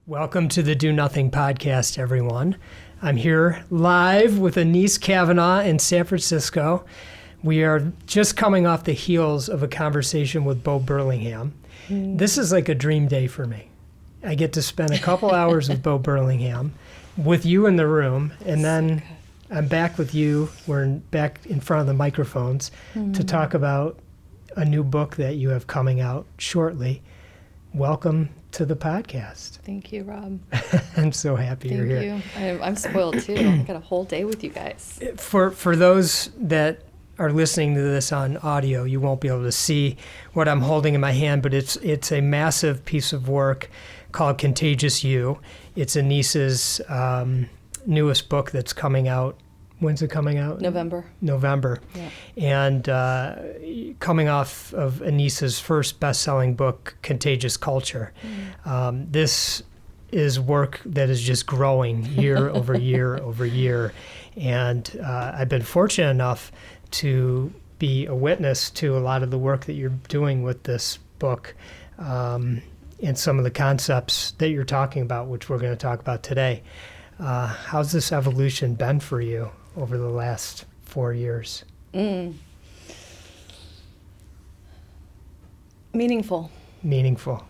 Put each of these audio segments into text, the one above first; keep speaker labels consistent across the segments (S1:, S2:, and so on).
S1: Welcome to the Do Nothing podcast, everyone. I'm here live with Anese Cavanaugh in San Francisco. We are just coming off the heels of a conversation with Bo Burlingham. This is like a dream day for me. I get to spend a couple hours with Bo Burlingham, with you in the room, and then I'm back with you. We're back in front of the microphones to talk about a new book that you have coming out shortly. Welcome to the podcast.
S2: Thank you, Rob.
S1: I'm so happy you're here.
S2: Thank you. I'm spoiled too. I got a whole day with you guys.
S1: For those that are listening to this on audio, you won't be able to see what I'm holding in my hand, but it's a massive piece of work called Contagious You. It's Anese's newest book that's coming out. When's it coming out?
S2: November.
S1: Yeah. And coming off of Anese's first best-selling book, Contagious Culture. This is work that is just growing year over year over year. And I've been fortunate enough to be a witness to a lot of the work that you're doing with this book and some of the concepts that you're talking about, which we're going to talk about today. How's this evolution been for you over the last 4 years?
S2: Meaningful.
S1: Meaningful.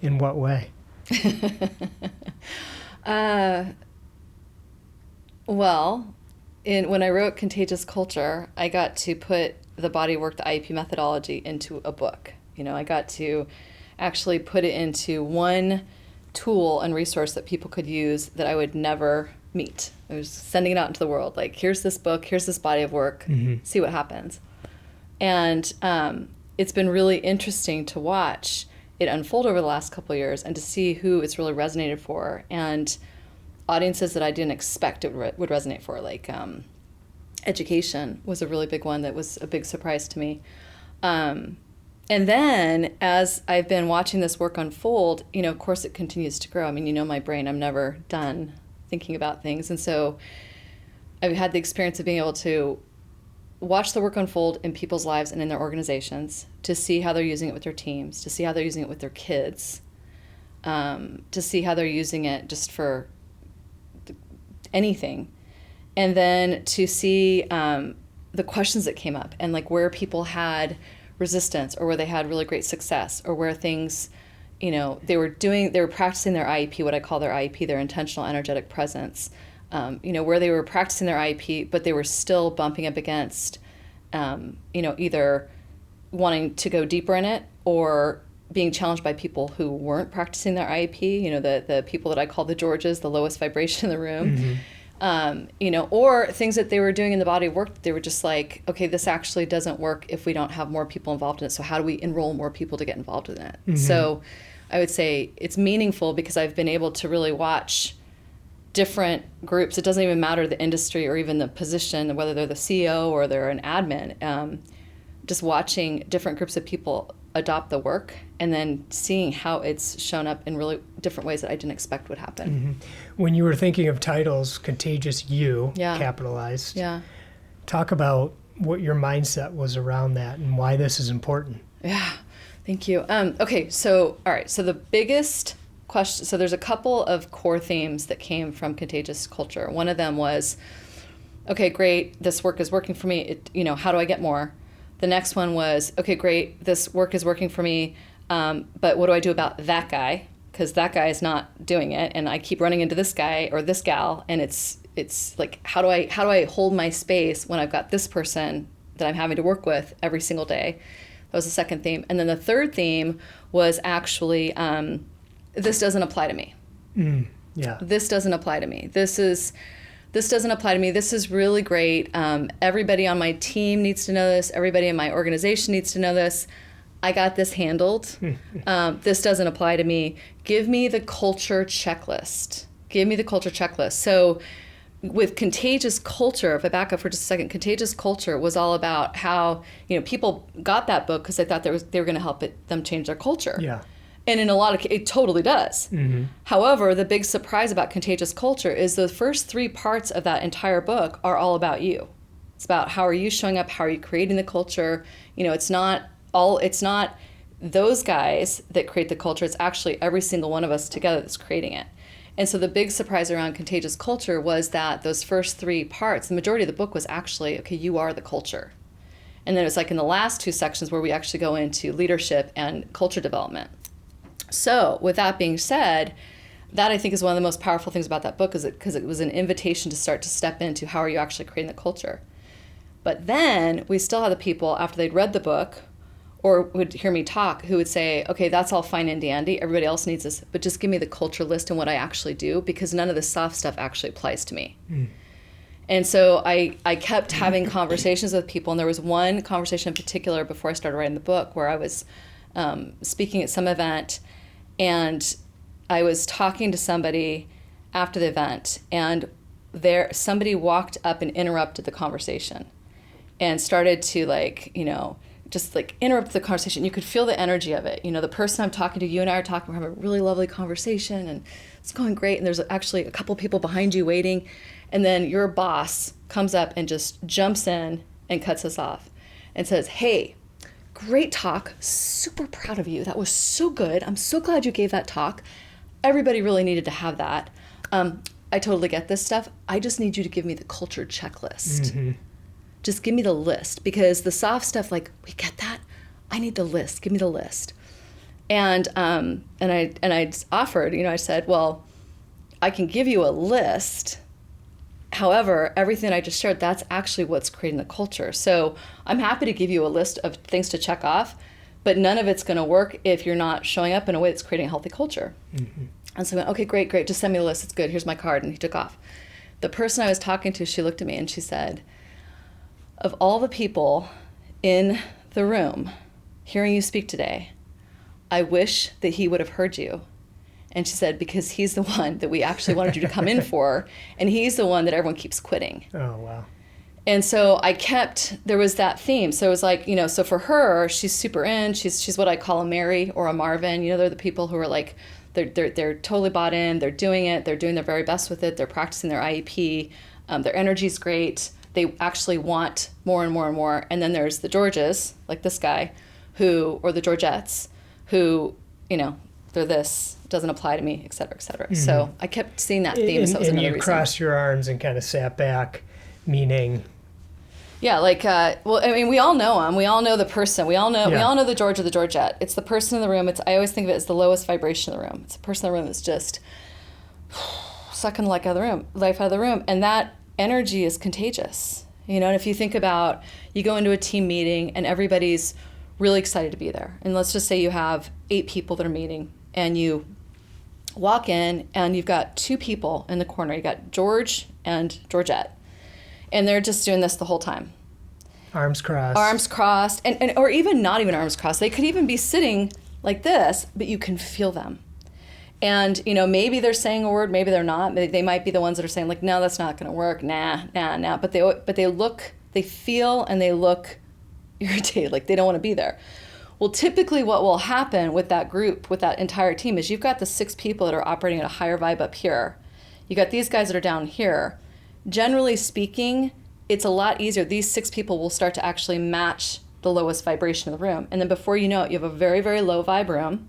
S1: In what way?
S2: When I wrote Contagious Culture, I got to put the body work, the IEP methodology, into a book. I got to actually put it into one tool and resource that people could use that I would never meet. I was sending it out into the world, like, here's this book, here's this body of work, see what happens. And it's been really interesting to watch it unfold over the last couple of years and to see who it's really resonated for, and audiences that I didn't expect it would resonate for, like education was a really big one that was a big surprise to me. And then as I've been watching this work unfold, of course it continues to grow. I mean, my brain, I'm never done thinking about things. And so I've had the experience of being able to watch the work unfold in people's lives and in their organizations, to see how they're using it with their teams, to see how they're using it with their kids, to see how they're using it just for anything. And then to see the questions that came up and like where people had resistance or where they had really great success, or where things, they were practicing their IEP, what I call their IEP, their intentional energetic presence, where they were practicing their IEP, but they were still bumping up against, either wanting to go deeper in it or being challenged by people who weren't practicing their IEP, the people that I call the Georges, the lowest vibration in the room. Or things that they were doing in the body of work, they were just like, okay, this actually doesn't work if we don't have more people involved in it. So how do we enroll more people to get involved in it? So I would say it's meaningful because I've been able to really watch different groups. It doesn't even matter the industry or even the position, whether they're the CEO or they're an admin, just watching different groups of people adopt the work and then seeing how it's shown up in really different ways that I didn't expect would happen.
S1: When you were thinking of titles, Contagious You, capitalized, talk about what your mindset was around that and why this is important.
S2: Yeah, thank you. Okay, so the biggest question, so there's a couple of core themes that came from Contagious Culture. One of them was, okay, great, this work is working for me, how do I get more? The next one was, okay, great, this work is working for me, but what do I do about that guy? Because that guy is not doing it, and I keep running into this guy or this gal, and it's like, how do I hold my space when I've got this person that I'm having to work with every single day? That was the second theme. And then the third theme was actually, this doesn't apply to me. This doesn't apply to me. This doesn't apply to me. This is really great. Everybody on my team needs to know this. Everybody in my organization needs to know this. I got this handled. This doesn't apply to me. Give me the culture checklist. So with Contagious Culture, if I back up for just a second, Contagious Culture was all about how, people got that book because they thought they were going to help them change their culture.
S1: Yeah.
S2: And in a lot of cases, it totally does. However, the big surprise about Contagious Culture is the first 3 parts of that entire book are all about you. It's about how are you showing up, how are you creating the culture. It's not those guys that create the culture, it's actually every single one of us together that's creating it. And so the big surprise around Contagious Culture was that those first 3 parts, the majority of the book was actually, okay, you are the culture. And then it was like in the last 2 sections where we actually go into leadership and culture development. So with that being said, that I think is one of the most powerful things about that book, is because it was an invitation to start to step into how are you actually creating the culture. But then we still had the people after they'd read the book or would hear me talk who would say, okay, that's all fine and dandy. Everybody else needs this, but just give me the culture list and what I actually do, because none of the soft stuff actually applies to me. And so I kept having conversations with people, and there was one conversation in particular before I started writing the book where I was speaking at some event, and I was talking to somebody after the event, and somebody walked up and interrupted the conversation and started to just interrupt the conversation. You could feel the energy of it. The person I'm talking to, you and I are talking, we're having a really lovely conversation and it's going great. And there's actually a couple people behind you waiting. And then your boss comes up and just jumps in and cuts us off and says, hey, great talk. Super proud of you. That was so good. I'm so glad you gave that talk. Everybody really needed to have that. I totally get this stuff. I just need you to give me the culture checklist. Mm-hmm. Just give me the list, because the soft stuff, we get that. I need the list. Give me the list. And I offered, I said, well, I can give you a list. However, everything I just shared, that's actually what's creating the culture. So I'm happy to give you a list of things to check off, but none of it's going to work if you're not showing up in a way that's creating a healthy culture. Mm-hmm. And so I went, okay, great. Just send me the list. It's good. Here's my card. And he took off. The person I was talking to, she looked at me and she said, of all the people in the room hearing you speak today, I wish that he would have heard you. And she said, because he's the one that we actually wanted you to come in for, and he's the one that everyone keeps quitting. Oh, wow. And so there was that theme. So it was so for her, she's super in. She's what I call a Mary or a Marvin. They're the people who are they're totally bought in. They're doing it. They're doing their very best with it. They're practicing their IEP. Their energy's great. They actually want more and more and more. And then there's the Georges, like this guy, or the Georgettes, who, they're this, doesn't apply to me, et cetera, et cetera. Mm-hmm. So I kept seeing that theme. So that was another reason. And you crossed your arms and kind of sat back, meaning... Yeah, we all know them. We all know the person. We all know the George or the Georgette. It's the person in the room. I always think of it as the lowest vibration in the room. It's the person in the room that's just sucking the life out of the room. And that energy is contagious. And if you think about, you go into a team meeting and everybody's really excited to be there. And let's just say you have 8 people that are meeting, and you walk in and you've got 2 people in the corner. You got George and Georgette. And they're just doing this the whole time. Arms crossed, and or even not even arms crossed. They could even be sitting like this, but you can feel them. And, maybe they're saying a word, maybe they're not. They might be the ones that are saying, no, that's not going to work. Nah. But they feel and they look irritated, they don't want to be there. Well, typically what will happen with that group, with that entire team, is you've got the 6 people that are operating at a higher vibe up here. You got these guys that are down here. Generally speaking, it's a lot easier. These 6 people will start to actually match the lowest vibration of the room. And then before you know it, you have a very, very low vibe room,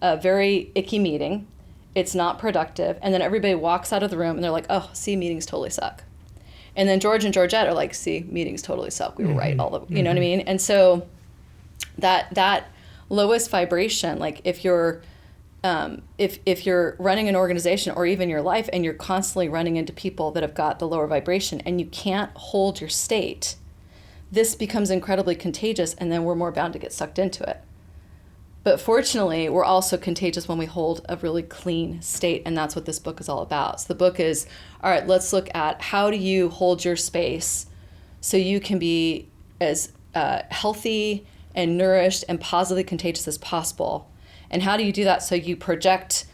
S2: a very icky meeting. It's not productive. And then everybody walks out of the room and they're like, oh, see, meetings totally suck. And then George and Georgette are like, see, meetings totally suck. We were right. You know what I mean? And so that lowest vibration, if you're if you're running an organization or even your life and you're constantly running into people that have got the lower vibration and you can't hold your state, this becomes incredibly contagious, and then we're more bound to get sucked into it. But fortunately, we're also contagious when we hold a really clean state, and that's what this book is all about. So the book is, all right, let's look at how do you hold your space so you can be as healthy and nourished and positively contagious as possible. And how do you do that so you project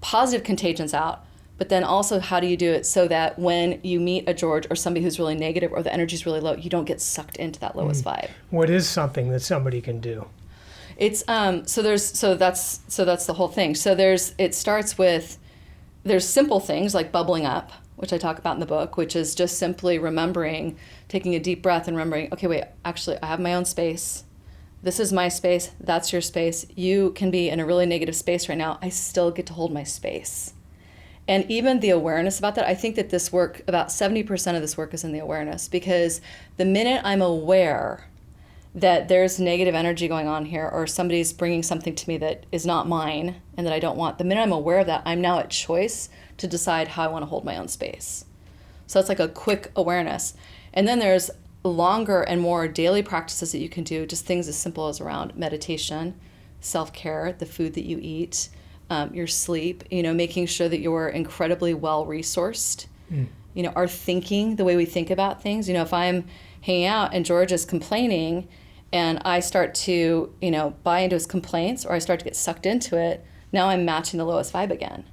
S2: positive contagions out, but then also how do you do it so that when you meet a George or somebody who's really negative or the energy's really low, you don't get sucked into that lowest vibe. What is something that somebody can do? It's so that's the whole thing. So it starts with, there's simple things like bubbling up, which I talk about in the book, which is just simply taking a deep breath and remembering, okay, wait, actually I have my own space. This is my space. That's your space. You can be in a really negative space right now. I still get to hold my space. And even the awareness about that, I think that this work, about 70% of this work is in the awareness, because the minute I'm aware that there's negative energy going on here, or somebody's bringing something to me that is not mine and that I don't want, the minute I'm aware of that, I'm now at choice to decide how I want to hold my own space. So it's like a quick awareness. And then there's longer and more daily practices that you can do, just things as simple as around meditation, self-care, the food that you eat, your sleep, making sure that you're incredibly well-resourced, our thinking, the way we think about things. If I'm hanging out and George is complaining and I start to, buy into his complaints, or I start to get sucked into it, now I'm matching the lowest vibe again.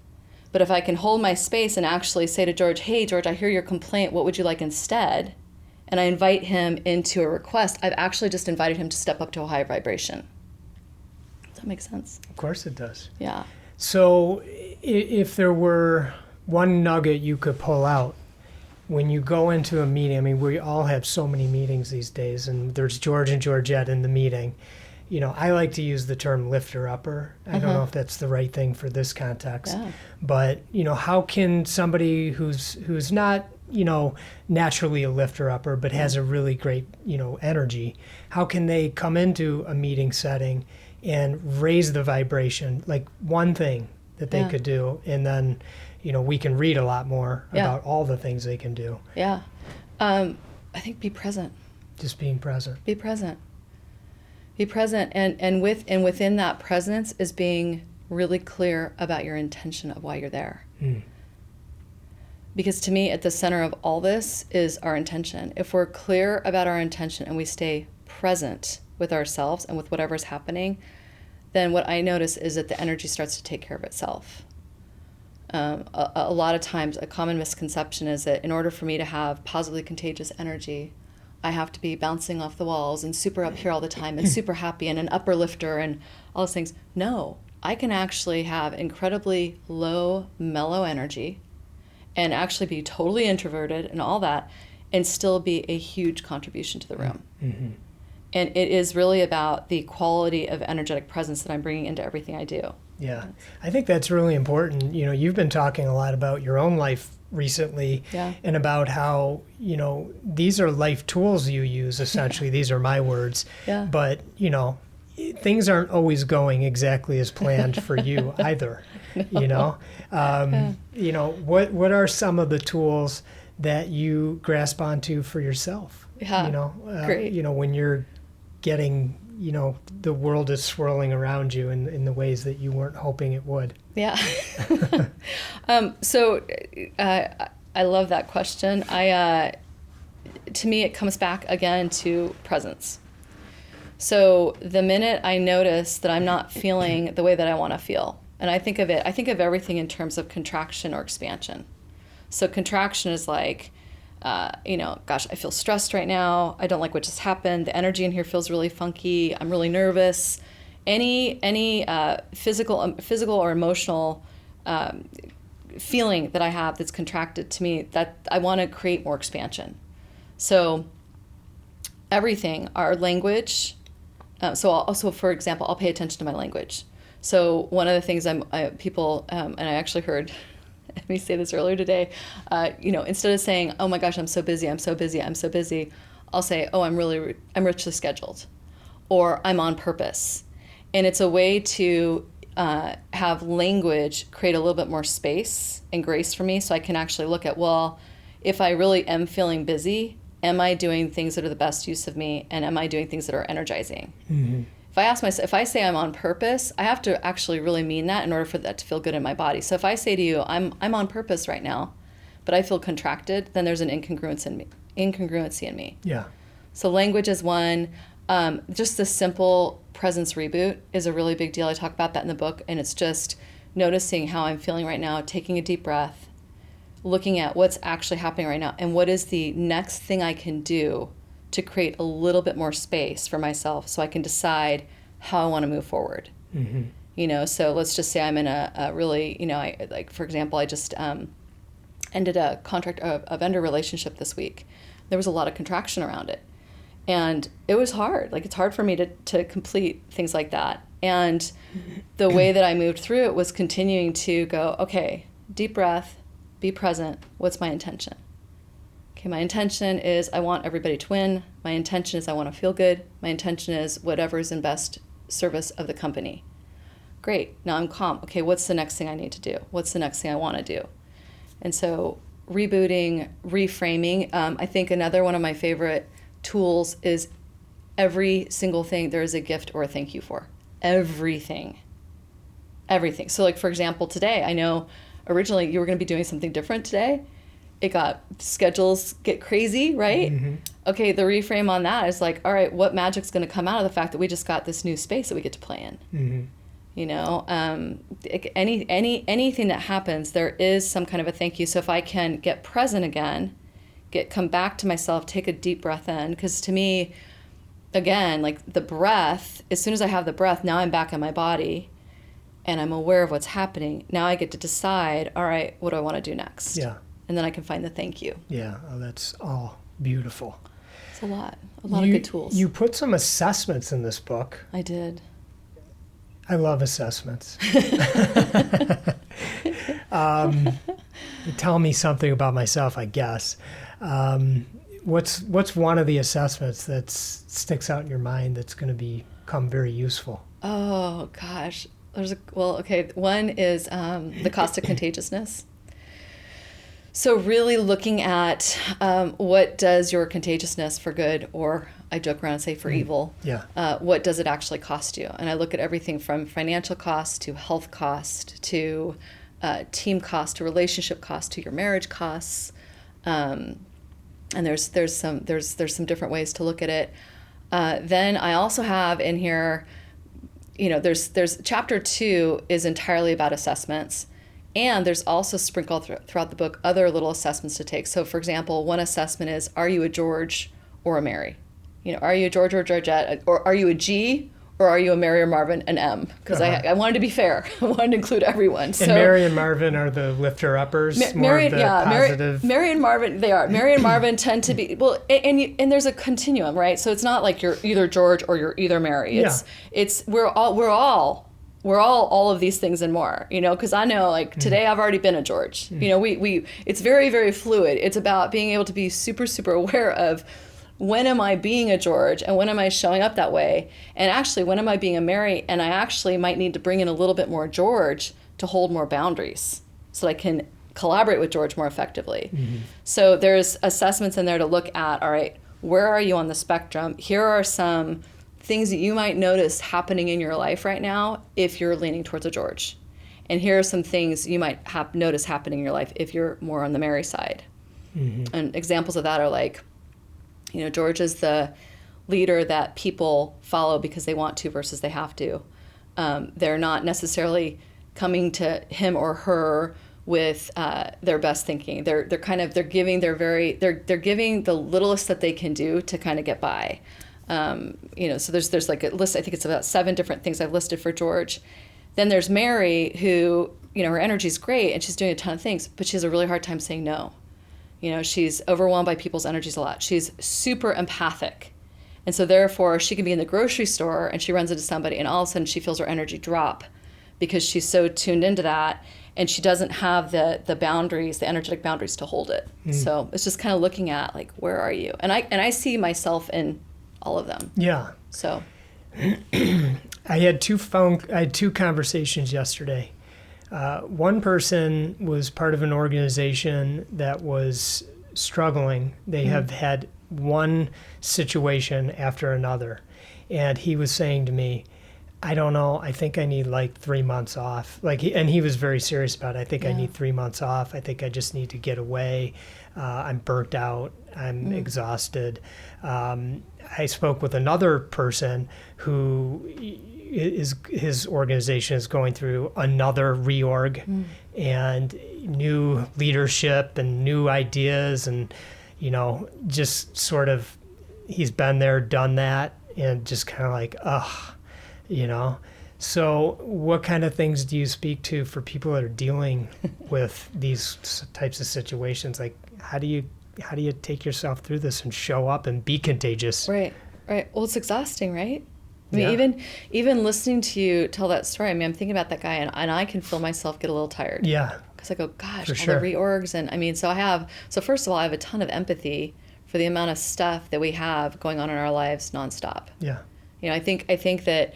S2: But if I can hold my space and actually say to George, hey, George, I hear your complaint. What would you like instead? And I invite him into a request, I've actually just invited him to step up to a higher vibration. Does that make sense?
S1: Of course it does.
S2: Yeah.
S1: So if there were one nugget you could pull out when you go into a meeting, I mean, we all have so many meetings these days, and there's George and Georgette in the meeting. I like to use the term lifter-upper. I don't know if that's the right thing for this context.
S2: Yeah.
S1: But, how can somebody who's not, naturally a lifter-upper, but has a really great, energy, how can they come into a meeting setting and raise the vibration, like one thing that they could do, and then, we can read a lot more about all the things they can do.
S2: Yeah. I think be present.
S1: Just being present.
S2: Be present. Be present, and within that presence is being really clear about your intention of why you're there. Because to me, at the center of all this is our intention. If we're clear about our intention and we stay present with ourselves and with whatever's happening, then what I notice is that the energy starts to take care of itself. A lot of times, a common misconception is that in order for me to have positively contagious energy, I have to be bouncing off the walls and super up here all the time and super happy and an upper lifter and all those things. No, I can actually have incredibly low, mellow energy and actually be totally introverted and all that and still be a huge contribution to the room. And it is really about the quality of energetic presence that I'm bringing into everything I do.
S1: Yeah, I think that's really important. You've been talking a lot about your own life recently and about how, these are life tools you use, essentially. These are my words.
S2: Yeah.
S1: But, things aren't always going exactly as planned for you either.
S2: No.
S1: What are some of the tools that you grasp onto for yourself?
S2: Yeah, great.
S1: When you're getting, the world is swirling around you in the ways that you weren't hoping it would.
S2: Yeah. I love that question. To me, it comes back again to presence. So the minute I notice that I'm not feeling the way that I want to feel, and I think of everything in terms of contraction or expansion. So contraction is like, gosh, I feel stressed right now. I don't like what just happened. The energy in here feels really funky. I'm really nervous. Any physical or emotional feeling that I have that's contracted to me, that I want to create more expansion. So everything, our language. For example, I'll pay attention to my language. So one of the things and I actually heard me say this earlier today, instead of saying, oh my gosh, I'm so busy, I'll say, oh, I'm richly scheduled, or I'm on purpose. And it's a way to have language create a little bit more space and grace for me, so I can actually look at, well, if I really am feeling busy, am I doing things that are the best use of me, and am I doing things that are energizing? Mm-hmm. If I say I'm on purpose, I have to actually really mean that in order for that to feel good in my body. So if I say to you, I'm on purpose right now, but I feel contracted, then there's an incongruency in me.
S1: Yeah.
S2: So language is one. Just the simple presence reboot is a really big deal. I talk about that in the book, and it's just noticing how I'm feeling right now, taking a deep breath, looking at what's actually happening right now, and what is the next thing I can do to create a little bit more space for myself so I can decide how I want to move forward. Mm-hmm. So let's just say I'm in a really, for example, I just ended a vendor relationship this week. There was a lot of contraction around it. And it was hard. Like, it's hard for me to complete things like that. And the way that I moved through it was continuing to go, okay, deep breath, be present. What's my intention? Okay, my intention is I want everybody to win. My intention is I want to feel good. My intention is whatever is in best service of the company. Great, now I'm calm. Okay, what's the next thing I need to do? What's the next thing I want to do? And so rebooting, reframing. I think another one of my favorite tools is every single thing there is a gift or a thank you for. Everything. So like, for example, today, I know originally you were going to be doing something different today. Schedules get crazy, right? Mm-hmm. Okay, the reframe on that is like, all right, what magic's going to come out of the fact that we just got this new space that we get to play in? Mm-hmm. You know, anything that happens, there is some kind of a thank you. So if I can get present again, come back to myself, take a deep breath in, because to me, again, like the breath, as soon as I have the breath, now I'm back in my body and I'm aware of what's happening. Now I get to decide, all right, what do I want to do next?
S1: Yeah.
S2: And then I can find the thank you.
S1: Yeah, oh, that's all beautiful.
S2: It's a lot of good tools.
S1: You put some assessments in this book.
S2: I did.
S1: I love assessments. Tell me something about myself, I guess. What's one of the assessments that sticks out in your mind that's going to become very useful?
S2: Oh gosh, one is the cost of contagiousness. So really looking at what does your contagiousness for good, or I joke around and say for evil, what does it actually cost you? And I look at everything from financial cost to health cost to team cost to relationship cost to your marriage costs. And there's some different ways to look at it. Then I also have in here, you know, there's chapter 2 is entirely about assessments. And there's also sprinkled throughout the book other little assessments to take. So, for example, one assessment is, are you a George or a Mary? You know, are you a George or a Georgette? Or are you a G? Or are you a Mary or Marvin, an M? Because I wanted to be fair. I wanted to include everyone.
S1: And Mary and Marvin are the lifter-uppers, positive.
S2: Mary and Marvin, they are. Mary and Marvin tend to be, well, and there's a continuum, right? So it's not like you're either George or you're either Mary. We're all of these things and more, you know, because I know, like, today I've already been a George. You know, it's very, very fluid. It's about being able to be super, super aware of when am I being a George and when am I showing up that way? And actually, when am I being a Mary? And I actually might need to bring in a little bit more George to hold more boundaries so that I can collaborate with George more effectively. Mm-hmm. So there's assessments in there to look at, all right, where are you on the spectrum? Here are some things that you might notice happening in your life right now if you're leaning towards a George. And here are some things you might notice happening in your life if you're more on the Mary side. Mm-hmm. And examples of that are like, you know, George is the leader that people follow because they want to versus they have to. They're not necessarily coming to him or her with their best thinking. They're giving the littlest that they can do to kind of get by. You know, so there's like a list. I think it's about 7 different things I've listed for George. Then there's Mary, who, you know, her energy's great and she's doing a ton of things, but she has a really hard time saying no. You know, she's overwhelmed by people's energies a lot. She's super empathic. And so therefore she can be in the grocery store and she runs into somebody and all of a sudden she feels her energy drop because she's so tuned into that and she doesn't have the boundaries, the energetic boundaries to hold it. So it's just kind of looking at, like, where are you? And I see myself in all of them.
S1: Yeah.
S2: So
S1: I had two conversations yesterday. One person was part of an organization that was struggling. They have had one situation after another. And he was saying to me, I don't know, I think I need like 3 months off. And he was very serious about it. I think I need 3 months off. I think I just need to get away. I'm burnt out. I'm exhausted. I spoke with another person who his organization is going through another reorg and new leadership and new ideas, and, you know, just sort of, he's been there, done that, and just kind of like, ugh, you know. So what kind of things do you speak to for people that are dealing with these types of situations? Like, how do you how do you take yourself through this and show up and be contagious?
S2: Right. Well, it's exhausting, right? I mean,
S1: Yeah.
S2: even listening to you tell that story, I mean, I'm thinking about that guy, and I can feel myself get a little tired.
S1: Yeah.
S2: Because I go, gosh,
S1: For
S2: all
S1: sure.
S2: the reorgs. And I mean, so first of all, I have a ton of empathy for the amount of stuff that we have going on in our lives nonstop.
S1: Yeah.
S2: You know, I think that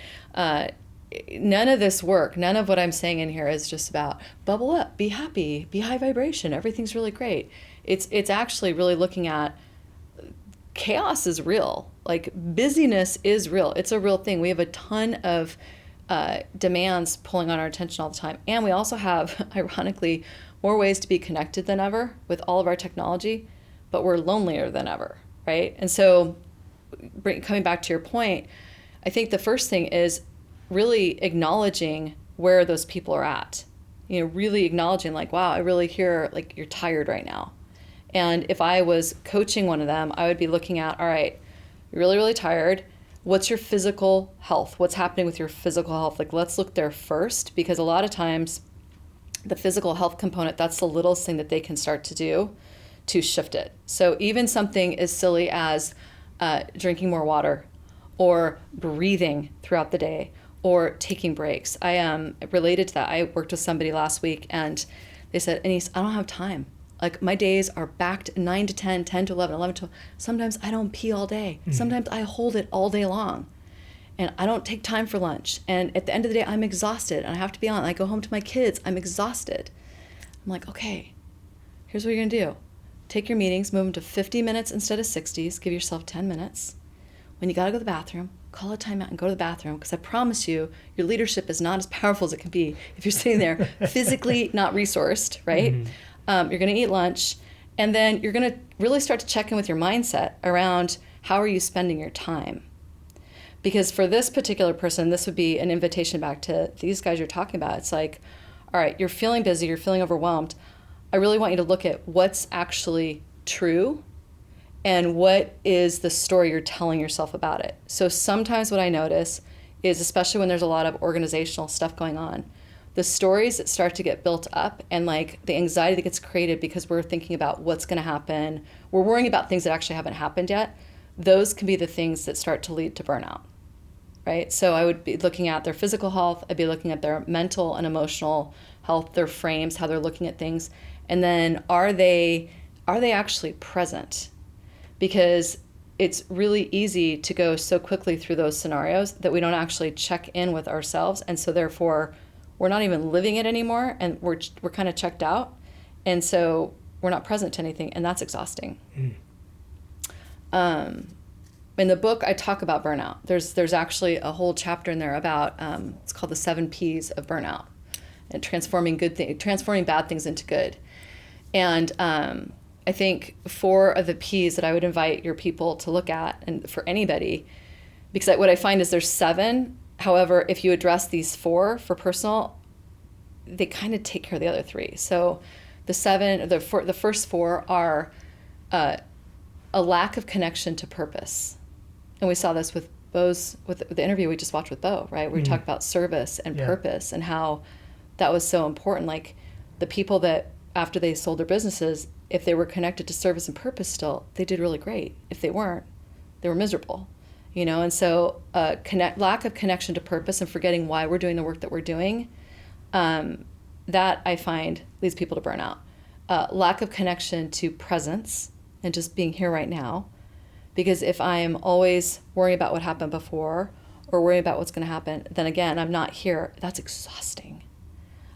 S2: none of this work, none of what I'm saying in here is just about bubble up, be happy, be high vibration, everything's really great. It's actually really looking at chaos is real. Like busyness is real. It's a real thing. We have a ton of demands pulling on our attention all the time. And we also have, ironically, more ways to be connected than ever with all of our technology, but we're lonelier than ever, right? And so coming back to your point, I think the first thing is really acknowledging where those people are at. You know, really acknowledging like, wow, I really hear like you're tired right now. And if I was coaching one of them, I would be looking at, all right, you're really, really tired. What's your physical health? What's happening with your physical health? Like, let's look there first, because a lot of times the physical health component, that's the littlest thing that they can start to do to shift it. So even something as silly as drinking more water or breathing throughout the day or taking breaks. I am related to that. I worked with somebody last week and they said, Anese, I don't have time. Like my days are backed 9 to 10, 10 to 11, 11 to 12. Sometimes I don't pee all day. Mm-hmm. Sometimes I hold it all day long. And I don't take time for lunch. And at the end of the day, I'm exhausted. And I have to be on. I go home to my kids. I'm exhausted. I'm like, okay, here's what you're going to do. Take your meetings, move them to 50 minutes instead of 60s. Give yourself 10 minutes. When you got to go to the bathroom, call a timeout and go to the bathroom, because I promise you, your leadership is not as powerful as it can be if you're sitting there physically not resourced, right? Mm-hmm. You're going to eat lunch, and then you're going to really start to check in with your mindset around how are you spending your time. Because for this particular person, this would be an invitation back to these guys you're talking about. It's like, all right, you're feeling busy, you're feeling overwhelmed. I really want you to look at what's actually true and what is the story you're telling yourself about it. So sometimes what I notice is, especially when there's a lot of organizational stuff going on, the stories that start to get built up and like the anxiety that gets created because we're thinking about what's going to happen, we're worrying about things that actually haven't happened yet, those can be the things that start to lead to burnout, right? So I would be looking at their physical health, I'd be looking at their mental and emotional health, their frames, how they're looking at things, and then are they actually present? Because it's really easy to go so quickly through those scenarios that we don't actually check in with ourselves, and so therefore we're not even living it anymore, and we're kind of checked out, and so we're not present to anything, and that's exhausting. In the book, I talk about burnout. There's actually a whole chapter in there about it's called the 7 Ps of burnout, and transforming bad things into good. And I think 4 of the Ps that I would invite your people to look at, and for anybody, because what I find is there's 7. However, if you address these 4 for personal, they kind of take care of the other 3. So the first 4 are a lack of connection to purpose. And we saw this with the interview we just watched with Bo, right? Where we talked about service and purpose and how that was so important. Like the people that after they sold their businesses, if they were connected to service and purpose still, they did really great. If they weren't, they were miserable. You know, and so lack of connection to purpose and forgetting why we're doing the work that we're doing, that I find leads people to burnout. Lack of connection to presence and just being here right now. Because if I'm always worrying about what happened before or worrying about what's going to happen, then again, I'm not here. That's exhausting.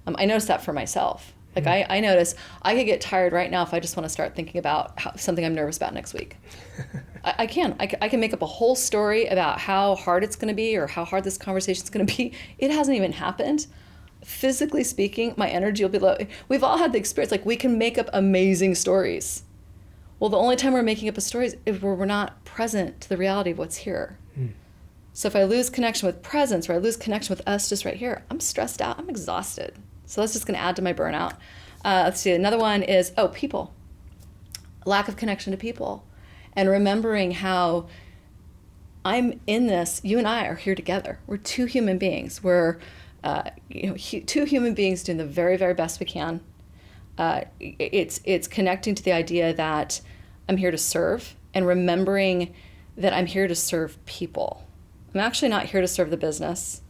S2: I notice that for myself. Like I notice I could get tired right now if I just want to start thinking about something I'm nervous about next week. I can make up a whole story about how hard it's going to be or how hard this conversation is going to be. It hasn't even happened. Physically speaking, my energy will be low. We've all had the experience. Like we can make up amazing stories. Well, the only time we're making up a story is if we're not present to the reality of what's here. So if I lose connection with presence or I lose connection with us just right here, I'm stressed out. I'm exhausted. So that's just going to add to my burnout. Let's see. Another one is, people. Lack of connection to people. And remembering how I'm in this, you and I are here together. We're 2 human beings. We're 2 human beings doing the very, very best we can. It's connecting to the idea that I'm here to serve, and remembering that I'm here to serve people. I'm actually not here to serve the business.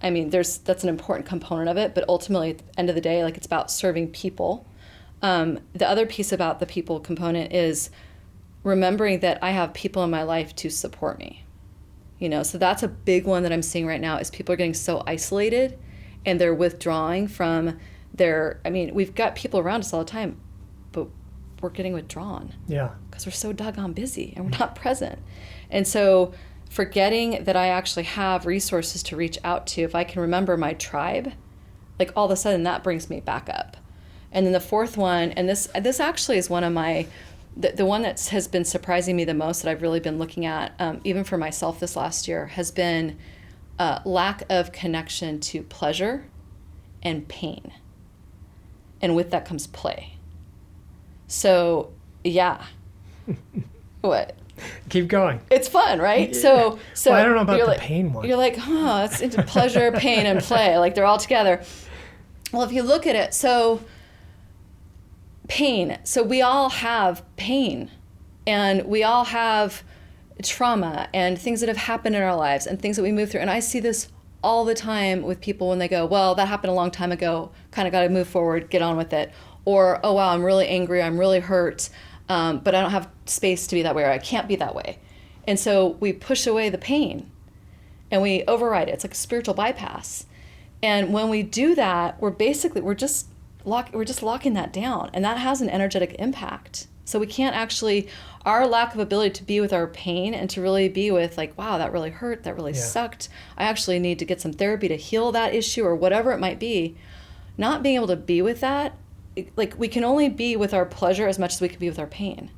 S2: I mean, that's an important component of it, but ultimately at the end of the day, like, it's about serving people. The other piece about the people component is remembering that I have people in my life to support me. So that's a big one that I'm seeing right now, is people are getting so isolated and they're withdrawing from we've got people around us all the time, but we're getting withdrawn.
S1: Yeah.
S2: Because we're so doggone busy and we're not present. And so forgetting that I actually have resources to reach out to, if I can remember my tribe, like, all of a sudden that brings me back up. And then the fourth one, and this actually is one of my, the one that has been surprising me the most, that I've really been looking at, even for myself this last year, has been lack of connection to pleasure and pain. And with that comes play. So, yeah. What?
S1: Keep going.
S2: It's fun, right?
S1: Yeah.
S2: So
S1: well, I don't know about the
S2: like,
S1: pain one.
S2: You're like, it's into pleasure, pain, and play. Like, they're all together. Well, if you look at it, so pain. So we all have pain, and we all have trauma and things that have happened in our lives and things that we move through. And I see this all the time with people when they go, well, that happened a long time ago, kind of got to move forward, get on with it. Or, oh, wow, I'm really angry, I'm really hurt, but I don't have space to be that way, or I can't be that way. And so we push away the pain and we override it. It's like a spiritual bypass. And when we do that, we're just locking that down, and that has an energetic impact. So we can't actually, our lack of ability to be with our pain and to really be with, like, wow, that really hurt, that really sucked. I actually need to get some therapy to heal that issue, or whatever it might be. Not being able to be with that, like, we can only be with our pleasure as much as we can be with our pain.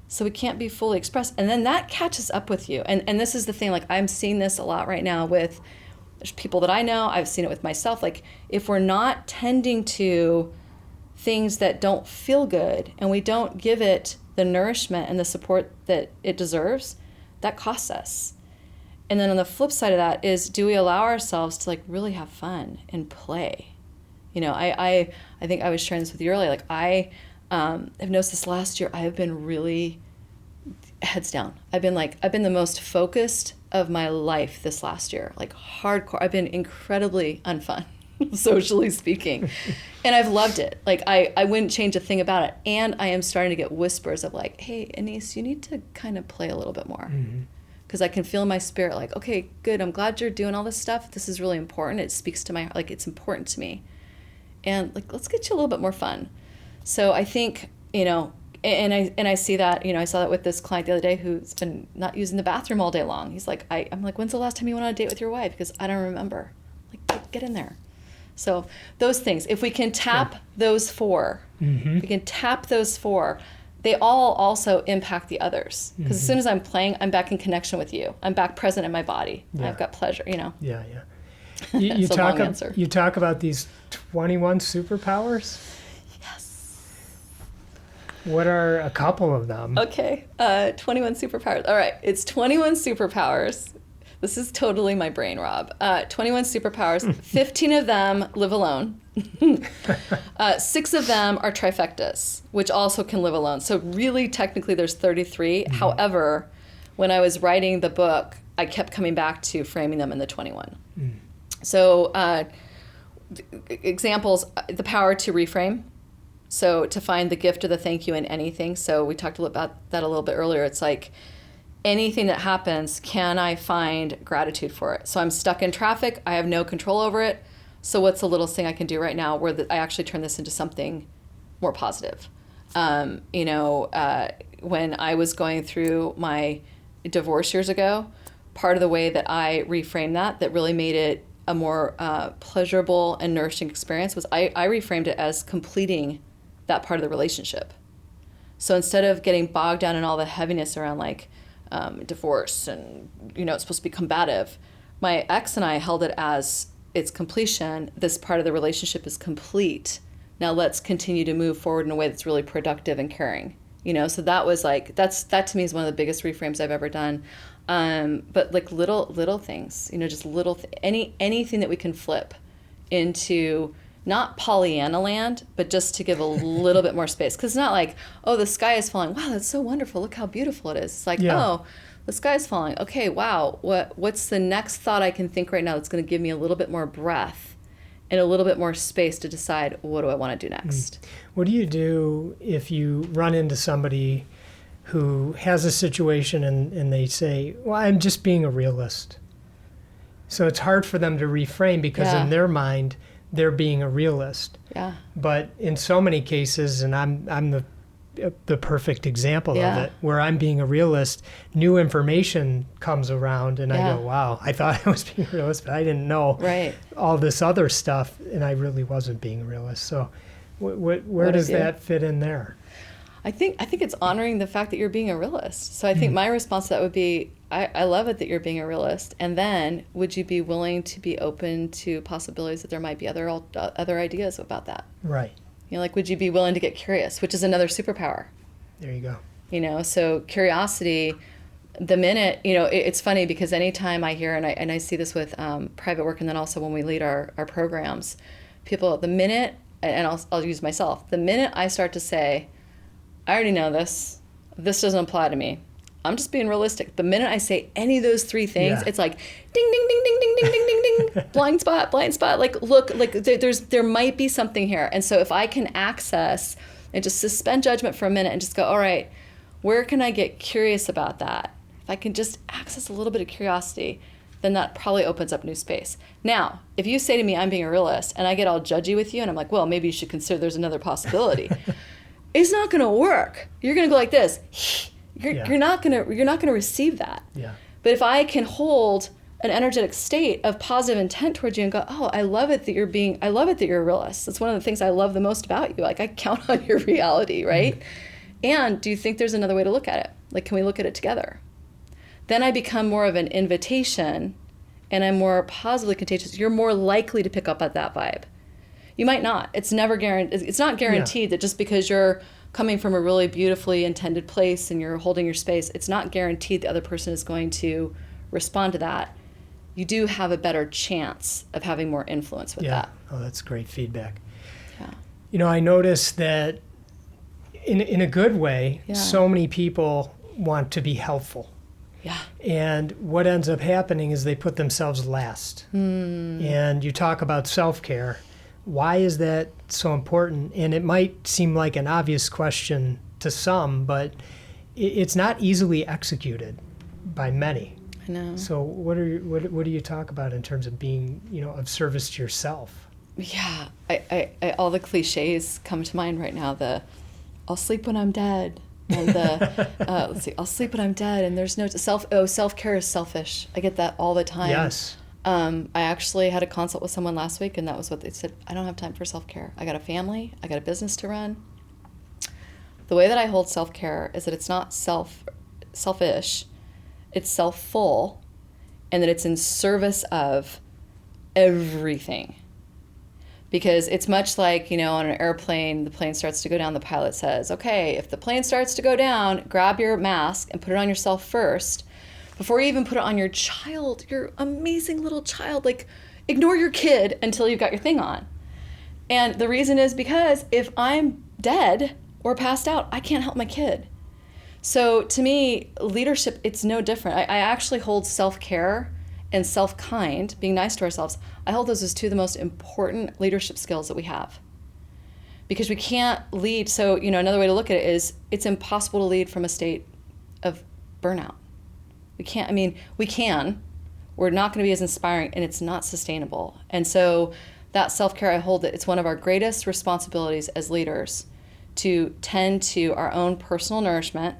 S2: So we can't be fully expressed. And then that catches up with you. And this is the thing, like, I'm seeing this a lot right now with people that I know. I've seen it with myself. Like, if we're not tending to things that don't feel good and we don't give it the nourishment and the support that it deserves, that costs us. And then on the flip side of that is, do we allow ourselves to, like, really have fun and play? I think I was sharing this with you earlier. Like, I have noticed this last year, I have been really heads down. I've been the most focused of my life this last year, like, hardcore. I've been incredibly unfun, socially speaking. And I've loved it. Like, I wouldn't change a thing about it. And I am starting to get whispers of, like, hey, Anese, you need to kind of play a little bit more. Because I can feel in my spirit, like, okay, good. I'm glad you're doing all this stuff. This is really important. It speaks to my heart. Like, it's important to me. And, like, let's get you a little bit more fun. So I think, and I see that, I saw that with this client the other day who's been not using the bathroom all day long. He's like, I'm like, when's the last time you went on a date with your wife? Because I don't remember. Like, get in there. So those things, if we can tap those four, we can tap those four, they all also impact the others. Because as soon as I'm playing, I'm back in connection with you. I'm back present in my body. I've got pleasure,
S1: Yeah. You talk about these 21 superpowers?
S2: Yes.
S1: What are a couple of them?
S2: Okay, 21 superpowers. All right, it's 21 superpowers. This is totally my brain, Rob. 21 superpowers. 15 of them live alone. 6 of them are trifectas, which also can live alone. So really, technically, there's 33. However, when I was writing the book, I kept coming back to framing them in the 21. So examples, the power to reframe. So to find the gift or the thank you in anything. So we talked about that a little bit earlier. It's like, anything that happens, can I find gratitude for it? So I'm stuck in traffic. I have no control over it. So what's the littlest thing I can do right now where I actually turn this into something more positive? When I was going through my divorce years ago, part of the way that I reframed that really made it a more pleasurable and nourishing experience was I reframed it as completing that part of the relationship. So instead of getting bogged down in all the heaviness around, like, divorce and, it's supposed to be combative, my ex and I held it as its completion. This part of the relationship is complete. Now let's continue to move forward in a way that's really productive and caring. So that was like, that to me is one of the biggest reframes I've ever done. But like little things, just anything that we can flip into not Pollyanna land, but just to give a little bit more space. Because it's not like, oh, the sky is falling. Wow, that's so wonderful. Look how beautiful it is. It's like, oh, the sky's falling. Okay, wow. What's the next thought I can think right now that's going to give me a little bit more breath and a little bit more space to decide, what do I want to do next?
S1: What do you do if you run into somebody who has a situation and they say, well, I'm just being a realist? So it's hard for them to reframe because in their mind, they're being a realist.
S2: Yeah.
S1: But in so many cases, and I'm the perfect example of it, where I'm being a realist, new information comes around and I go, wow, I thought I was being a realist, but I didn't know all this other stuff, and I really wasn't being a realist. So where does that fit in there?
S2: I think it's honoring the fact that you're being a realist. So I think my response to that would be, I love it that you're being a realist. And then would you be willing to be open to possibilities that there might be other ideas about that?
S1: Right.
S2: You know, like, would you be willing to get curious, which is another superpower?
S1: There you go.
S2: You know, so curiosity, the minute, you know, it's funny because anytime I hear, and I see this with private work, and then also when we lead our programs, people, the minute, and I'll use myself, the minute I start to say, I already know this doesn't apply to me, I'm just being realistic. The minute I say any of those three things, it's like ding, ding, ding, ding, ding, ding, ding, ding, ding, blind spot. Like, look, like there might be something here. And so if I can access and just suspend judgment for a minute and just go, all right, where can I get curious about that? If I can just access a little bit of curiosity, then that probably opens up new space. Now, if you say to me, I'm being a realist, and I get all judgy with you, and I'm like, well, maybe you should consider there's another possibility. It's not going to work. You're going to go like this. You're not going to receive that.
S1: Yeah.
S2: But if I can hold an energetic state of positive intent towards you and go, oh, I love it that you're a realist. That's one of the things I love the most about you. Like, I count on your reality, right? Mm-hmm. And do you think there's another way to look at it? Like, can we look at it together? Then I become more of an invitation, and I'm more positively contagious. You're more likely to pick up at that vibe. You might not. It's never guaranteed. It's not guaranteed that just because you're coming from a really beautifully intended place and you're holding your space, it's not guaranteed the other person is going to respond to that. You do have a better chance of having more influence with that.
S1: Oh, that's great feedback.
S2: Yeah.
S1: You know, I noticed that in a good way, so many people want to be helpful.
S2: Yeah.
S1: And what ends up happening is they put themselves last. And you talk about self-care. Why is that so important? And it might seem like an obvious question to some, but it's not easily executed by many.
S2: I know.
S1: So what do you talk about in terms of being, of service to yourself?
S2: Yeah, I all the cliches come to mind right now. I'll sleep when I'm dead, and I'll sleep when I'm dead, and there's no self-care is selfish. I get that all the time.
S1: Yes.
S2: I actually had a consult with someone last week, and that was what they said. I don't have time for self-care. I got a family. I got a business to run. The way that I hold self-care is that it's not selfish, it's self-full, and that it's in service of everything. Because it's much like, on an airplane, the plane starts to go down, the pilot says, okay, if the plane starts to go down, grab your mask and put it on yourself first. Before you even put it on your child, your amazing little child, like, ignore your kid until you've got your thing on. And the reason is because if I'm dead or passed out, I can't help my kid. So to me, leadership, it's no different. I actually hold self-care and self-kind, being nice to ourselves, I hold those as two of the most important leadership skills that we have. Because we can't lead, so, another way to look at it is it's impossible to lead from a state of burnout. We can. We're not going to be as inspiring, and it's not sustainable. And so that self-care, I hold it, it's one of our greatest responsibilities as leaders to tend to our own personal nourishment,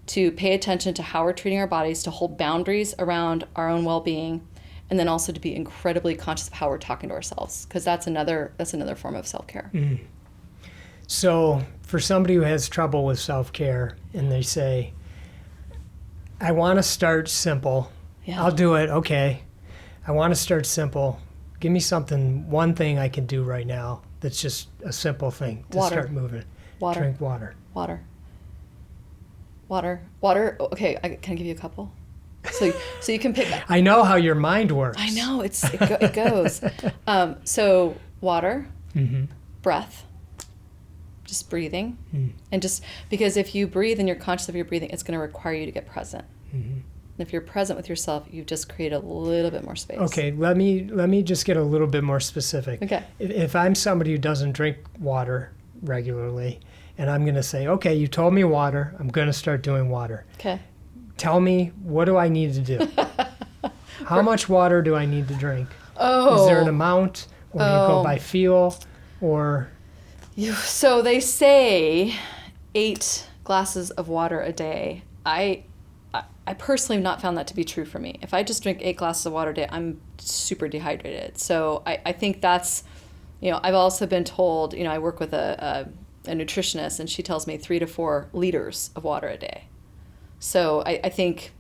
S2: to pay attention to how we're treating our bodies, to hold boundaries around our own well-being, and then also to be incredibly conscious of how we're talking to ourselves, because that's another form of self-care.
S1: Mm. So for somebody who has trouble with self-care and they say, I want to start simple. Yeah. I'll do it. Okay. I want to start simple. Give me one thing I can do right now that's just a simple thing to start moving.
S2: Water.
S1: Drink water.
S2: Water. Okay, can I give you a couple? So you can pick.
S1: I know how your mind works.
S2: I know, it goes. So water, breath, just breathing. And just because if you breathe and you're conscious of your breathing, it's going to require you to get present. And if you're present with yourself, you've just created a little bit more space.
S1: Okay, let me just get a little bit more specific.
S2: Okay.
S1: If I'm somebody who doesn't drink water regularly, and I'm going to say, okay, you told me water, I'm going to start doing water.
S2: Okay.
S1: Tell me, what do I need to do? How much water do I need to drink?
S2: Oh.
S1: Is there an amount, or do you go by feel, or?
S2: So they say 8 glasses of water a day. I personally have not found that to be true for me. If I just drink 8 glasses of water a day, I'm super dehydrated. So I think that's, I've also been told, I work with a nutritionist, and she tells me 3 to 4 liters of water a day. So I think,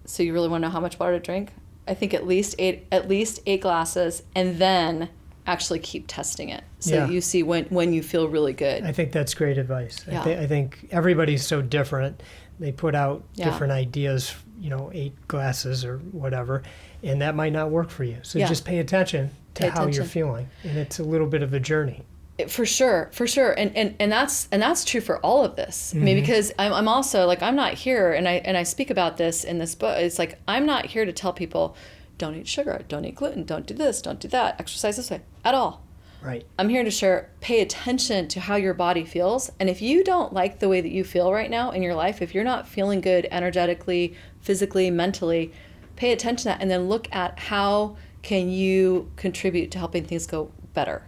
S2: so you really want to know how much water to drink? I think at least eight glasses, and then actually keep testing it. So you see when you feel really good.
S1: I think that's great advice.
S2: Yeah.
S1: I think everybody's so different. They put out different ideas, 8 glasses or whatever, and that might not work for you. So just pay attention to how you're feeling. And it's a little bit of a journey.
S2: For sure. And that's true for all of this. I mean, because I'm also like, I'm not here, and I speak about this in this book. It's like, I'm not here to tell people, don't eat sugar, don't eat gluten, don't do this, don't do that, exercise this way, at all.
S1: Right.
S2: I'm here to share, pay attention to how your body feels. And if you don't like the way that you feel right now in your life, if you're not feeling good energetically, physically, mentally, pay attention to that, and then look at how can you contribute to helping things go better.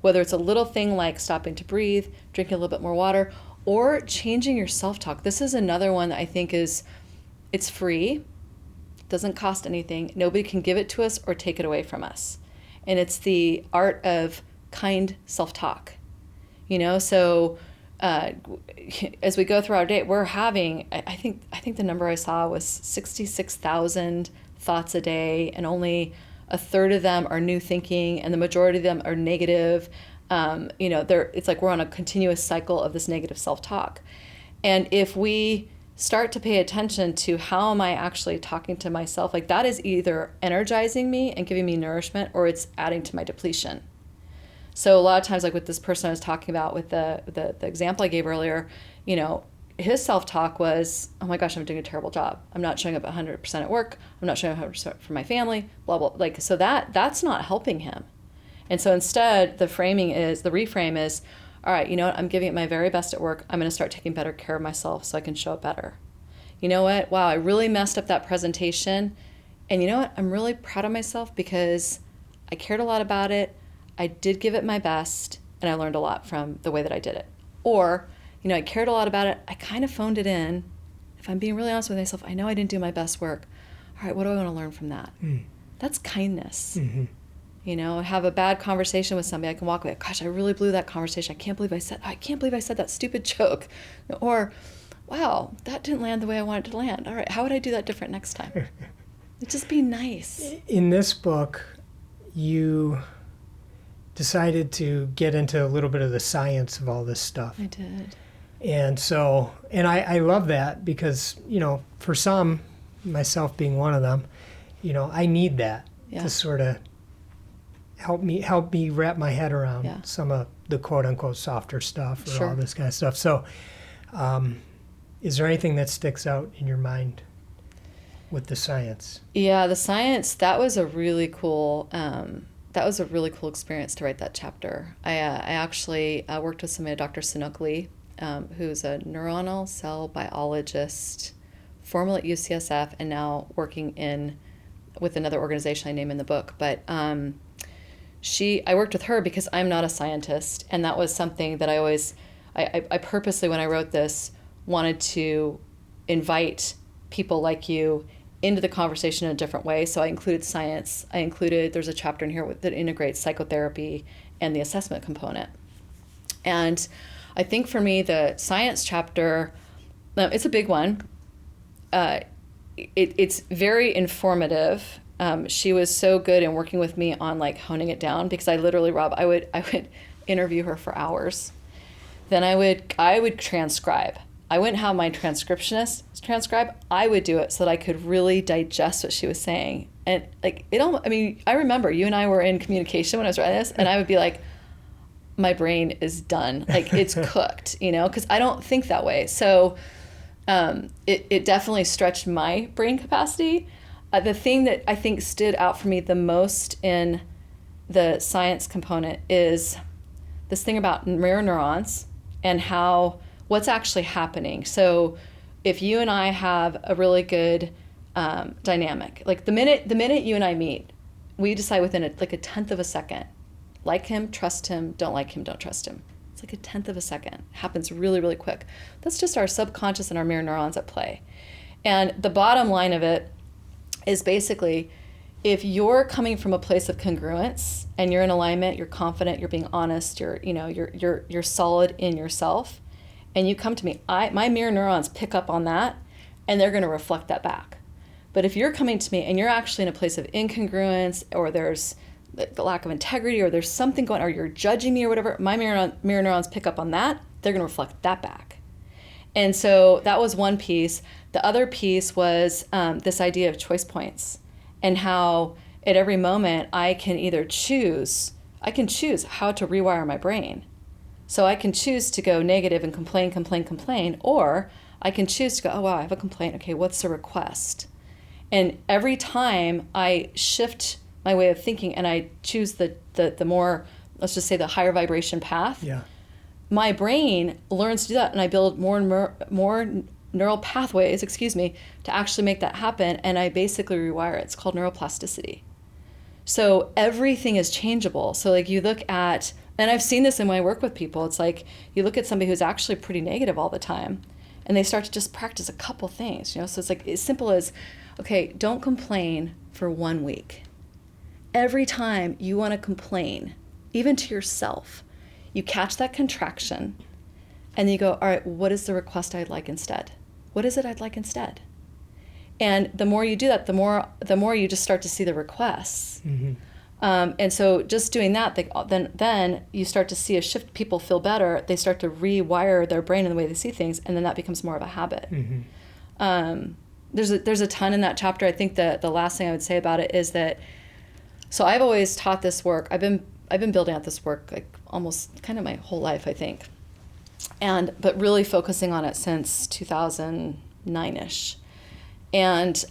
S2: Whether it's a little thing like stopping to breathe, drinking a little bit more water, or changing your self-talk. This is another one that I think it's free, doesn't cost anything. Nobody can give it to us or take it away from us. And it's the art of kind self-talk. So as we go through our day, we're having, I think the number I saw was 66,000 thoughts a day, and only a third of them are new thinking, and the majority of them are negative. It's like we're on a continuous cycle of this negative self-talk. And if we start to pay attention to how am I actually talking to myself, like that is either energizing me and giving me nourishment, or it's adding to my depletion. So a lot of times, like with this person I was talking about with the example I gave earlier, his self-talk was, oh my gosh, I'm doing a terrible job. I'm not showing up 100% at work. I'm not showing up 100% for my family, blah, blah. Like, so that's not helping him. And so instead, the reframe is, all right, you know what? I'm giving it my very best at work. I'm going to start taking better care of myself so I can show up better. You know what? Wow, I really messed up that presentation. And you know what? I'm really proud of myself because I cared a lot about it. I did give it my best, and I learned a lot from the way that I did it. Or, I cared a lot about it. I kind of phoned it in. If I'm being really honest with myself, I know I didn't do my best work. All right, what do I want to learn from that? That's kindness. Have a bad conversation with somebody. I can walk away. Gosh, I really blew that conversation. I can't believe I said that stupid joke. Or, wow, that didn't land the way I wanted it to land. All right, how would I do that different next time? Just be nice.
S1: In this book, you decided to get into a little bit of the science of all this stuff.
S2: I did.
S1: And so, I love that because, for some, myself being one of them, I need that to sort of help me wrap my head around some of the quote unquote softer stuff or all this kind of stuff. So, is there anything that sticks out in your mind with the science?
S2: Yeah, the science, that was a really cool experience to write that chapter. I actually worked with somebody, Dr. Sanook Lee, who's a neuronal cell biologist, formerly at UCSF, and now working with another organization I name in the book. But I worked with her because I'm not a scientist, and that was something that I purposely, when I wrote this, wanted to invite people like you into the conversation in a different way. So I included science. There's a chapter in here that integrates psychotherapy and the assessment component. And I think for me, the science chapter, it's a big one. It's very informative. She was so good in working with me on like honing it down, because I literally, Rob, I would interview her for hours. Then I would transcribe. I wouldn't have my transcriptionist transcribe. I would do it so that I could really digest what she was saying. And like, I remember you and I were in communication when I was writing this, and I would be like, my brain is done. Like, it's cooked, because I don't think that way. So it definitely stretched my brain capacity. The thing that I think stood out for me the most in the science component is this thing about mirror neurons and what's actually happening. So if you and I have a really good dynamic, like the minute you and I meet, we decide within a tenth of a second, like him, trust him, don't like him, don't trust him. It's like a tenth of a second. It happens really, really quick. That's just our subconscious and our mirror neurons at play. And the bottom line of it is basically, if you're coming from a place of congruence and you're in alignment, you're confident, you're being honest, you're solid in yourself, and you come to me, my mirror neurons pick up on that, and they're going to reflect that back. But if you're coming to me and you're actually in a place of incongruence, or there's the lack of integrity, or there's something going on, or you're judging me or whatever, my mirror neurons pick up on that, they're going to reflect that back. And so that was one piece. The other piece was this idea of choice points, and how at every moment I can choose how to rewire my brain. So I can choose to go negative and complain, or I can choose to go, oh wow, I have a complaint. Okay, what's the request? And every time I shift my way of thinking and I choose the more, let's just say, the higher vibration path, my brain learns to do that, and I build more neural pathways, to actually make that happen, and I basically rewire it. It's called neuroplasticity. So everything is changeable. So like, you look at, and I've seen this in my work with people, it's like you look at somebody who's actually pretty negative all the time, and they start to just practice a couple things, So it's like as simple as, okay, don't complain for 1 week. Every time you want to complain, even to yourself, you catch that contraction and you go, all right, what is the request I'd like instead? What is it I'd like instead? And the more you do that, the more you just start to see the requests. Mm-hmm. And so just doing that, then you start to see a shift. People feel better. They start to rewire their brain in the way they see things, and then that becomes more of a habit. Mm-hmm. There's a ton in that chapter. I think the last thing I would say about it is that, so I've always taught this work. I've been building out this work like almost kind of my whole life, I think, but really focusing on it since 2009-ish. And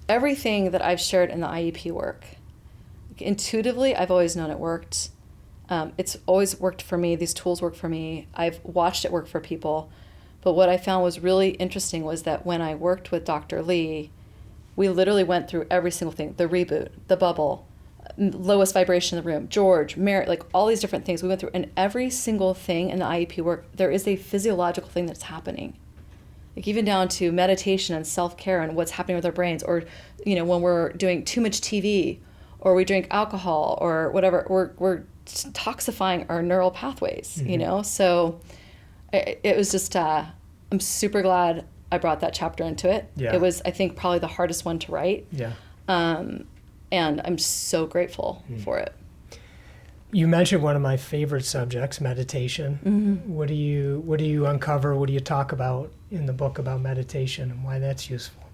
S2: everything that I've shared in the IEP work, intuitively, I've always known it worked. It's always worked for me. These tools work for me. I've watched it work for people. But what I found was really interesting was that when I worked with Dr. Lee, we literally went through every single thing, the reboot, the bubble, lowest vibration in the room, George, Mary, like all these different things we went through. And every single thing in the IEP work, there is a physiological thing that's happening. Like even down to meditation and self-care and what's happening with our brains, or, when we're doing too much TV, or we drink alcohol or whatever, we're toxifying our neural pathways, mm-hmm. So it was just, I'm super glad I brought that chapter into it. Yeah. It was, I think, probably the hardest one to write. Yeah. And I'm so grateful for it.
S1: You mentioned one of my favorite subjects, meditation. Mm-hmm. What do you uncover? What do you talk about in the book about meditation and why that's useful?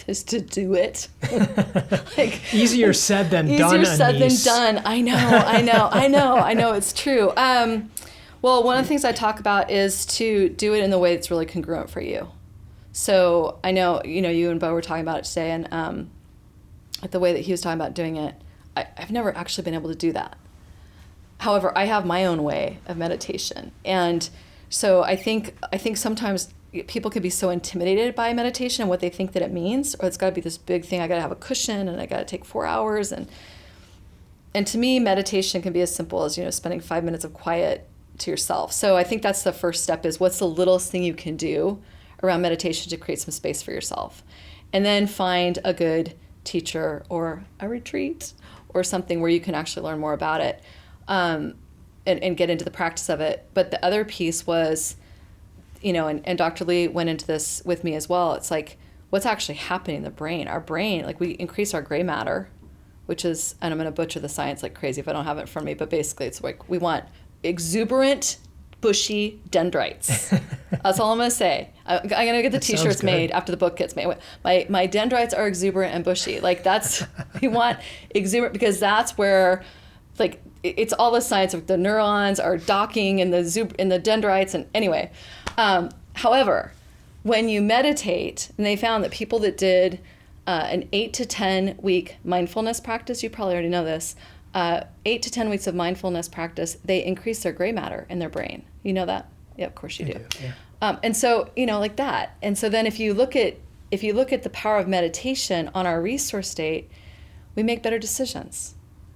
S2: Just to do it.
S1: Easier said than done.
S2: Easier said than done. I know. It's true. Well, one of the things I talk about is to do it in the way that's really congruent for you. So I know, you and Bo were talking about it today, and the way that he was talking about doing it, I've never actually been able to do that. However, I have my own way of meditation. And so I think sometimes people can be so intimidated by meditation and what they think that it means, or it's got to be this big thing. I got to have a cushion and I got to take 4 hours. And to me, meditation can be as simple as, spending 5 minutes of quiet to yourself. So I think that's the first step, is what's the littlest thing you can do around meditation to create some space for yourself. And then find a good teacher or a retreat or something where you can actually learn more about it, and get into the practice of it. But the other piece was, and Dr. Lee went into this with me as well. It's like, what's actually happening in the brain? Our brain, like, we increase our gray matter, which is, and I'm going to butcher the science like crazy if I don't have it in front of me, but basically it's like we want exuberant bushy dendrites. That's all I'm going to say. I'm going to get the t-shirts made after the book gets made. My dendrites are exuberant and bushy. Like that's, you want exuberant because that's where, like, it's all the science of the neurons are docking in the dendrites. And anyway, however, when you meditate, and they found that people that did an 8 to 10 week mindfulness practice, you probably already know this, 8 to 10 weeks of mindfulness practice, they increase their gray matter in their brain. You know that? Yeah, of course you do. Yeah. And so, like that. And so then if you look at the power of meditation on our resource state, we make better decisions.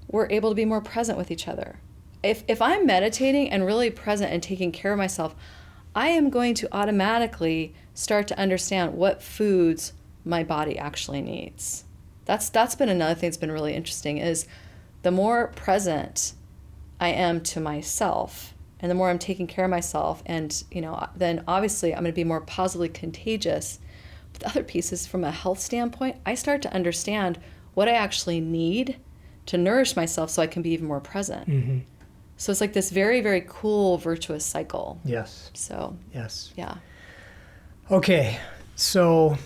S2: We're able to be more present with each other. If I'm meditating and really present and taking care of myself, I am going to automatically start to understand what foods my body actually needs. That's been another thing that's been really interesting is the more present I am to myself and the more I'm taking care of myself and, then obviously I'm going to be more positively contagious. But the other piece is from a health standpoint, I start to understand what I actually need to nourish myself so I can be even more present. Mm-hmm. So it's like this very, very cool, virtuous cycle.
S1: Yes.
S2: So. Yes. Yeah.
S1: Okay. So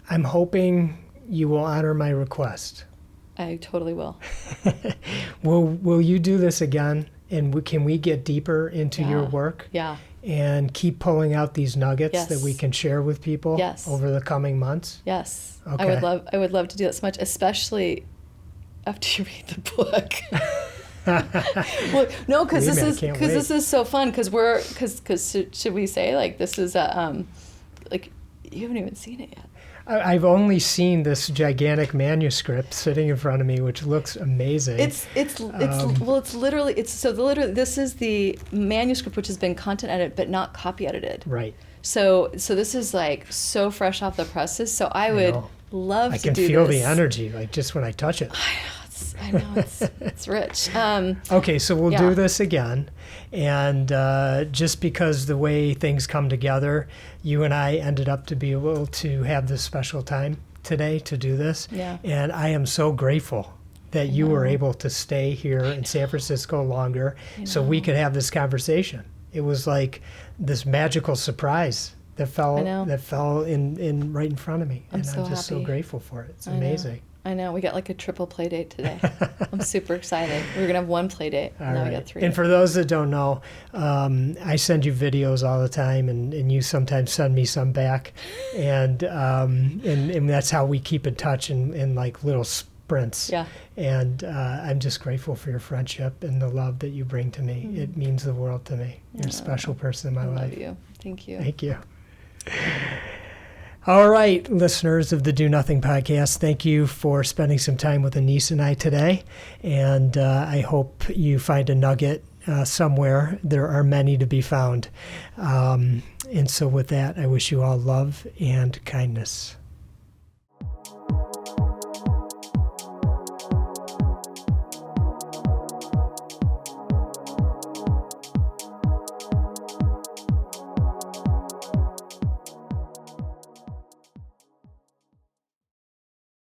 S1: I'm hoping you will honor my request.
S2: I totally will.
S1: Will you do this again? And can we get deeper into your work?
S2: Yeah.
S1: And keep pulling out these nuggets that we can share with people over the coming months?
S2: Yes.
S1: Okay.
S2: I would love to do that so much, especially after you read the book. Well, no, because this is so fun. Because should we say like this is like you haven't even seen it yet.
S1: I've only seen this gigantic manuscript sitting in front of me, which looks amazing.
S2: This is the manuscript which has been content edited but not copy edited.
S1: Right.
S2: So this is like so fresh off the presses. So I would love to do this.
S1: I can feel the energy like just when I touch it.
S2: I know it's rich.
S1: Okay, so we'll do this again. And just because the way things come together, you and I ended up to be able to have this special time today to do this.
S2: Yeah.
S1: And I am so grateful that you were able to stay here in San Francisco longer so we could have this conversation. It was like this magical surprise that fell in right in front of me.
S2: I'm just
S1: happy.
S2: So
S1: grateful for it. It's amazing.
S2: I know. We got like a triple play date today. I'm super excited. We were going to have one play date, and now we got 3.
S1: And for those that don't know, I send you videos all the time, and you sometimes send me some back. And that's how we keep in touch in like little sprints.
S2: Yeah.
S1: And I'm just grateful for your friendship and the love that you bring to me. Mm-hmm. It means the world to me. You're a special person in my life. I
S2: love you. Thank you.
S1: Thank you. All right, listeners of the Do Nothing podcast, thank you for spending some time with Anese and I today. And I hope you find a nugget somewhere. There are many to be found. And so with that, I wish you all love and kindness.